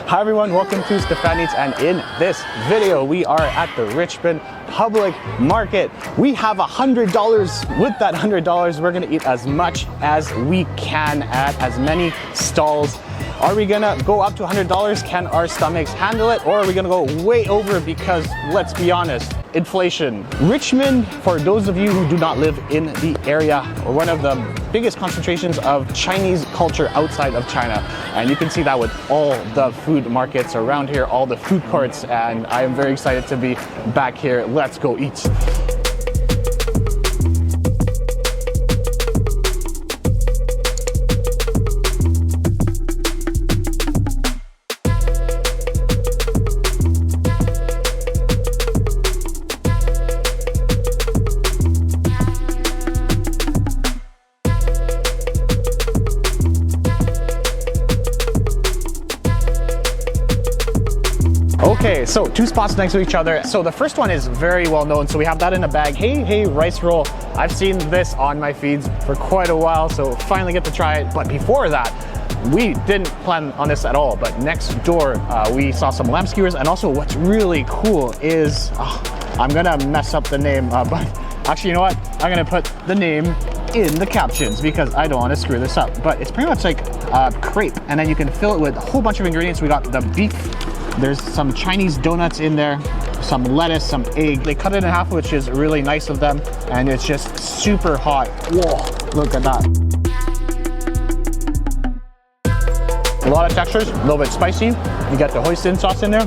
Hi everyone, welcome to Stephan and I, and in this video we are at the Richmond Public Market. We have $100. With that $100, we're gonna eat as much as we can at as many stalls. Are we gonna go up to $100? Can our stomachs handle it? Or are we gonna go way over because, let's be honest, inflation. Richmond, for those of you who do not live in the area, are one of the biggest concentrations of Chinese culture outside of China. And you can see that with all the food markets around here, all the food courts, and I am very excited to be back here. Let's go eat. Okay, so two spots next to each other. So the first one is very well known, so we have that in a bag. Hey, rice roll. I've seen this on my feeds for quite a while, so finally get to try it. But before that, we didn't plan on this at all, but next door we saw some lamb skewers, and also what's really cool is, I'm gonna mess up the name, but actually, you know what? I'm gonna put the name in the captions because I don't want to screw this up. But it's pretty much like crepe, and then you can fill it with a whole bunch of ingredients. We got the beef. There's some Chinese donuts in there, some lettuce, some egg. They cut it in half, which is really nice of them. And it's just super hot. Whoa, look at that. A lot of textures, a little bit spicy. You got the hoisin sauce in there.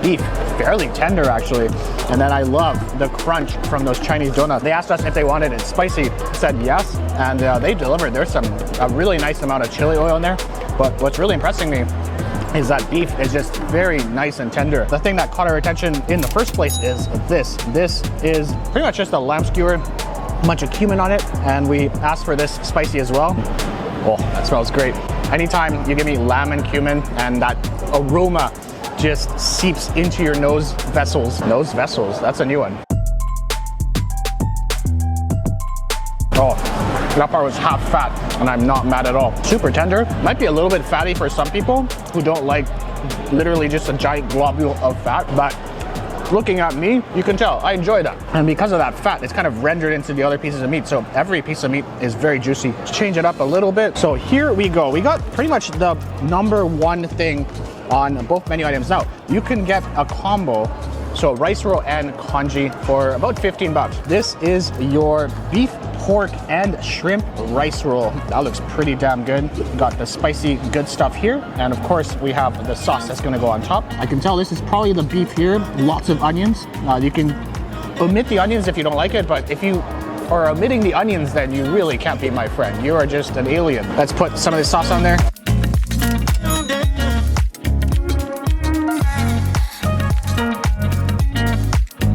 Beef, fairly tender actually. And then I love the crunch from those Chinese donuts. They asked us if they wanted it spicy, said yes, and they delivered. There's a really nice amount of chili oil in there. But what's really impressing me is that beef is just very nice and tender. The thing that caught our attention in the first place is this. This is pretty much just a lamb skewer, a bunch of cumin on it, and we asked for this spicy as well. Oh, that smells great. Anytime you give me lamb and cumin and that aroma just seeps into your nose vessels. Nose vessels, that's a new one. Oh, that part was half fat, and I'm not mad at all. Super tender. Might be a little bit fatty for some people who don't like literally just a giant globule of fat, but looking at me, you can tell I enjoy that. And because of that fat, it's kind of rendered into the other pieces of meat. So every piece of meat is very juicy. Let's change it up a little bit. So here we go. We got pretty much the #1 thing on both menu items. Now, you can get a combo, so rice roll and congee, for about 15 bucks. This is your beef, pork, and shrimp rice roll. That looks pretty damn good. Got the spicy good stuff here, and of course we have the sauce that's gonna go on top. I can tell this is probably the beef here. Lots of onions. You can omit the onions if you don't like it, but if you are omitting the onions, then you really can't be my friend. You are just an alien. Let's put some of this sauce on there.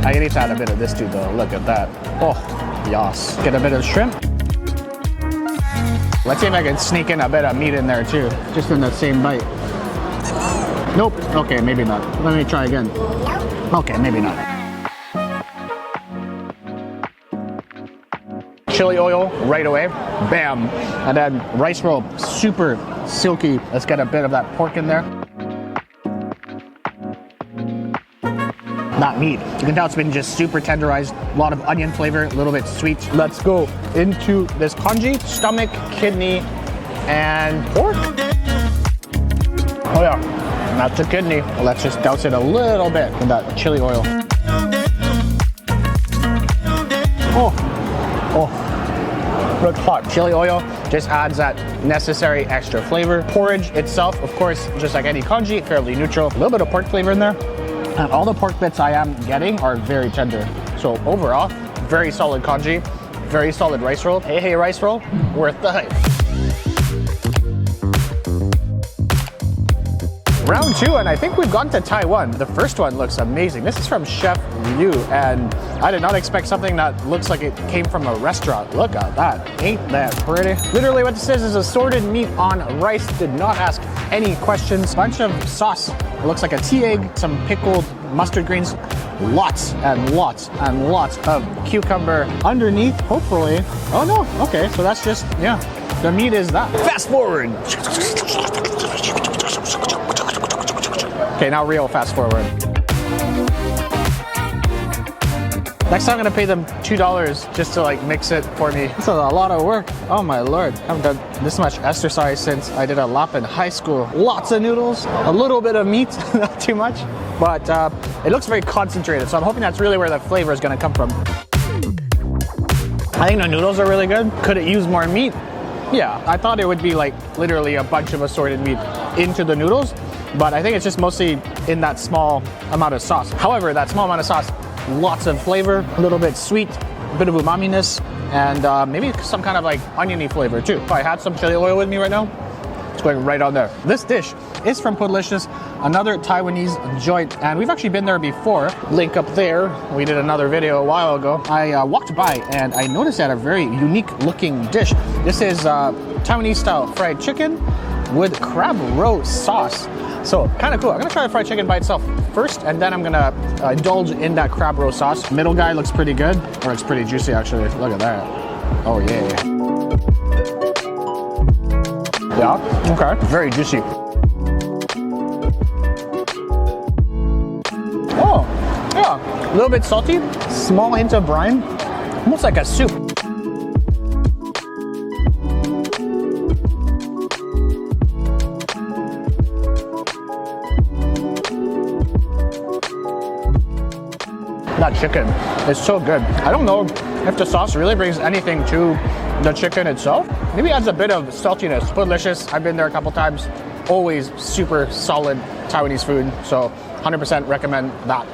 I need to add a bit of this too though. Look at that. Oh, yes. Get a bit of shrimp. Let's see if I can sneak in a bit of meat in there too, just in the same bite. Nope. Okay, maybe not. Let me try again. Okay, maybe not. Chili oil right away. Bam. And then rice roll, super silky. Let's get a bit of that pork in there. That meat, you can tell it's been just super tenderized, a lot of onion flavor, a little bit sweet. Let's go into this congee, stomach, kidney, and pork. Oh yeah, that's a kidney. Let's just douse it a little bit in that chili oil. Oh, looks hot. Chili oil just adds that necessary extra flavor. Porridge itself, of course, just like any congee, fairly neutral. A little bit of pork flavor in there. And all the pork bits I am getting are very tender. So overall, very solid congee, very solid rice roll. Hey, rice roll, worth the hype. Round 2, and I think we've gone to Taiwan. The first one looks amazing. This is from Chef Liu, and I did not expect something that looks like it came from a restaurant. Look at that. Ain't that pretty? Literally what this is assorted meat on rice. Did not ask any questions. Bunch of sauce. It looks like a tea egg, some pickled mustard greens, lots and lots and lots of cucumber underneath, hopefully. Oh no, okay, so that's just, yeah, the meat is that. Fast forward. Okay, now real fast forward. Next time I'm gonna pay them $2 just to like mix it for me. This is a lot of work. Oh my lord. I haven't done this much exercise since I did a lap in high school. Lots of noodles, a little bit of meat, not too much. But it looks very concentrated, so I'm hoping that's really where the flavor is gonna come from. I think the noodles are really good. Could it use more meat? Yeah, I thought it would be like literally a bunch of assorted meat into the noodles, but I think it's just mostly in that small amount of sauce. However, that small amount of sauce, lots of flavor, a little bit sweet, a bit of umami-ness, and maybe some kind of like oniony flavor too. If I had some chili oil with me right now, it's going right on there. This dish is from Pudelicious, another Taiwanese joint, and we've actually been there before. Link up there. We did another video a while ago. I walked by and I noticed that a very unique looking dish. This is Taiwanese style fried chicken with crab roe sauce. So kind of cool. I'm gonna try the fried chicken by itself first, and then I'm gonna indulge in that crab roe sauce. Middle guy looks pretty good, or it's pretty juicy actually. Look at that. Oh yeah. Yeah, okay, very juicy. Oh, yeah, a little bit salty, small hint of brine, almost like a soup. That chicken is so good. I don't know if the sauce really brings anything to the chicken itself. Maybe adds a bit of saltiness. Pudelicious, I've been there a couple times. Always super solid Taiwanese food, so 100% recommend that.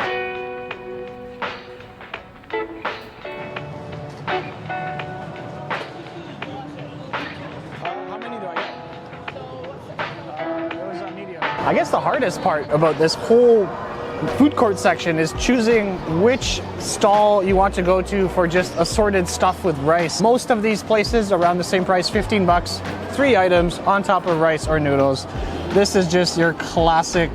How many do I get? It was a medium. I guess the hardest part about this whole food court section is choosing which stall you want to go to for just assorted stuff with rice. Most of these places around the same price, 15 bucks, 3 items on top of rice or noodles. This is just your classic,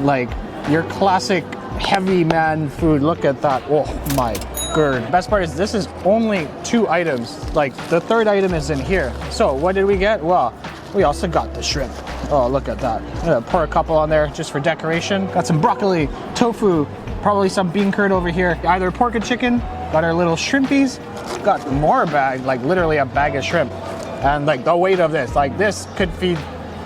like your classic heavy man food. Look at that. Oh my god. Best part is this is only 2 items. Like the 3rd item is in here. So what did we get? Well, we also got the shrimp. Oh, look at that. I'm gonna pour a couple on there just for decoration. Got some broccoli, tofu, probably some bean curd over here. Either pork and chicken, got our little shrimpies. Got more bag, like literally a bag of shrimp. And like the weight of this, like this could feed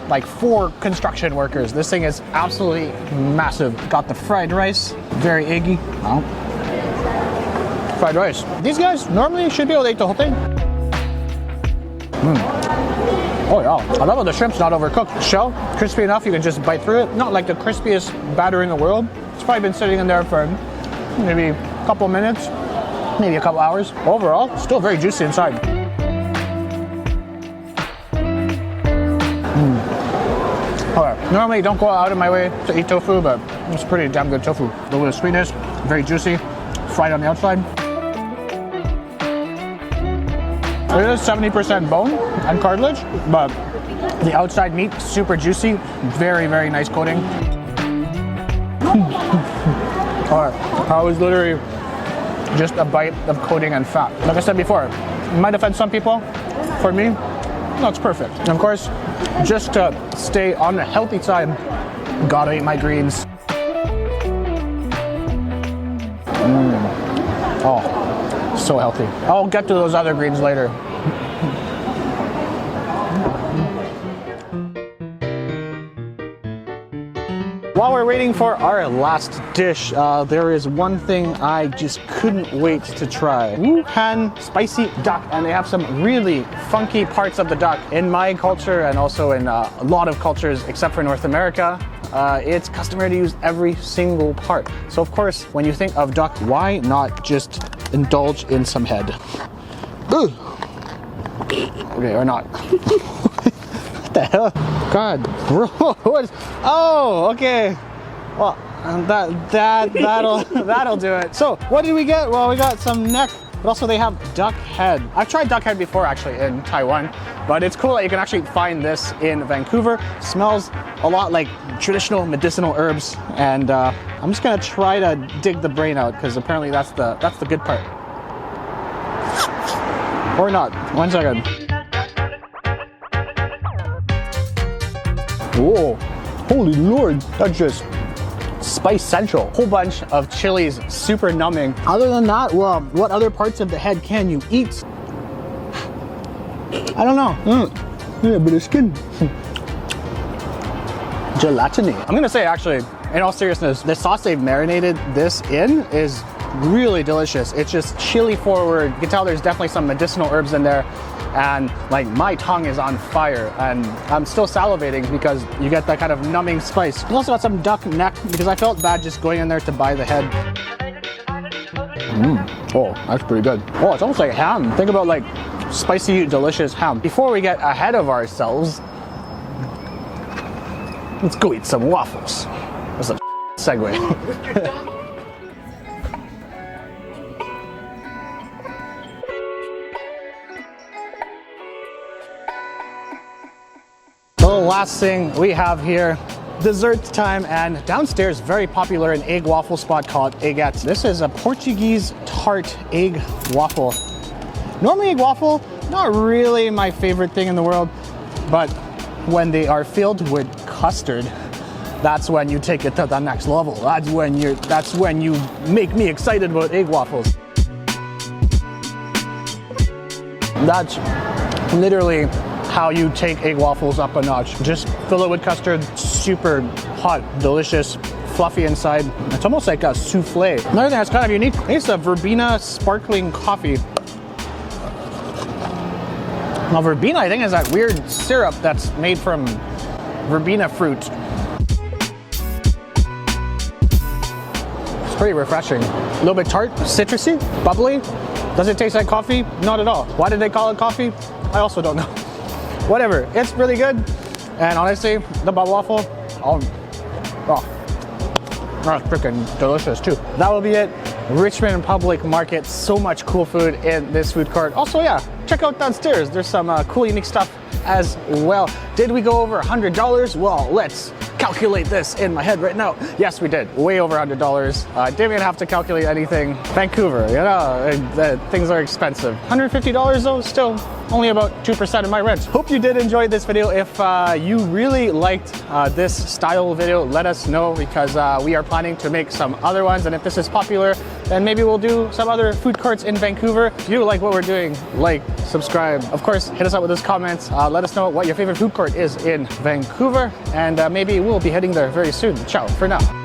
like 4 construction workers. This thing is absolutely massive. Got the fried rice, very eggy. Oh. Fried rice. These guys normally should be able to eat the whole thing. Oh yeah, I love how the shrimp's not overcooked. Shell, crispy enough you can just bite through it. Not like the crispiest batter in the world. It's probably been sitting in there for maybe a couple minutes, maybe a couple hours. Overall, still very juicy inside. Okay, normally don't go out of my way to eat tofu, but it's pretty damn good tofu. A little bit of sweetness, very juicy, fried on the outside. It is 70% bone and cartilage, but the outside meat, super juicy, very, very nice coating. Alright, that was literally just a bite of coating and fat. Like I said before, it might offend some people. For me, no, it's perfect. And of course, just to stay on the healthy side, gotta eat my greens. Oh, so healthy. I'll get to those other greens later. While we're waiting for our last dish, there is one thing I just couldn't wait to try. Wuhan spicy duck, and they have some really funky parts of the duck. In my culture, and also in a lot of cultures except for North America, it's customary to use every single part. So of course, when you think of duck, why not just indulge in some head? Ugh. Okay, or not. What the hell? God, bro, what is, oh, okay. Well, that'll do it. So, what did we get? Well, we got some neck, but also they have duck head. I've tried duck head before actually in Taiwan, but it's cool that you can actually find this in Vancouver. Smells a lot like traditional medicinal herbs, and I'm just gonna try to dig the brain out because apparently that's the good part. Or not. 1 second. Whoa, holy Lord, that just spice central. Whole bunch of chilies, super numbing. Other than that, well, what other parts of the head can you eat? I don't know. Yeah, but it's skin. Gelatiny. I'm gonna say, actually, in all seriousness, the sauce they've marinated this in is really delicious. It's just chili forward. You can tell there's definitely some medicinal herbs in there. And like, my tongue is on fire and I'm still salivating because you get that kind of numbing spice. You also got some duck neck because I felt bad just going in there to buy the head. Oh, that's pretty good. Oh, it's almost like ham. Think about like spicy, delicious ham. Before we get ahead of ourselves, let's go eat some waffles. That's a segue. The last thing we have here, dessert time, and downstairs, very popular, an egg waffle spot called Eggette. This is a Portuguese tart egg waffle. Normally egg waffle, not really my favorite thing in the world, but when they are filled with custard, that's when you take it to the next level. That's when you make me excited about egg waffles. That's literally how you take egg waffles up a notch. Just fill it with custard, super hot, delicious, fluffy inside. It's almost like a souffle. Another thing that's kind of unique, it's a verbena sparkling coffee. Now verbena, I think, is that weird syrup that's made from verbena fruit. It's pretty refreshing. A little bit tart, citrusy, bubbly. Does it taste like coffee? Not at all. Why did they call it coffee? I also don't know. Whatever, it's really good. And honestly, the bubble waffle, that's freaking delicious too. That will be it. Richmond Public Market, so much cool food in this food court. Also, yeah, check out downstairs. There's some cool, unique stuff as well. Did we go over $100? Well, let's calculate this in my head right now. Yes, we did. Way over $100. Didn't even have to calculate anything. Vancouver, you know, things are expensive. $150 though, still only about 2% of my rent. Hope you did enjoy this video. If you really liked this style video, let us know, because we are planning to make some other ones. And if this is popular, then maybe we'll do some other food courts in Vancouver. If you like what we're doing, like, subscribe. Of course, hit us up with those comments. Let us know what your favorite food court is in Vancouver, and maybe we'll be heading there very soon. Ciao for now.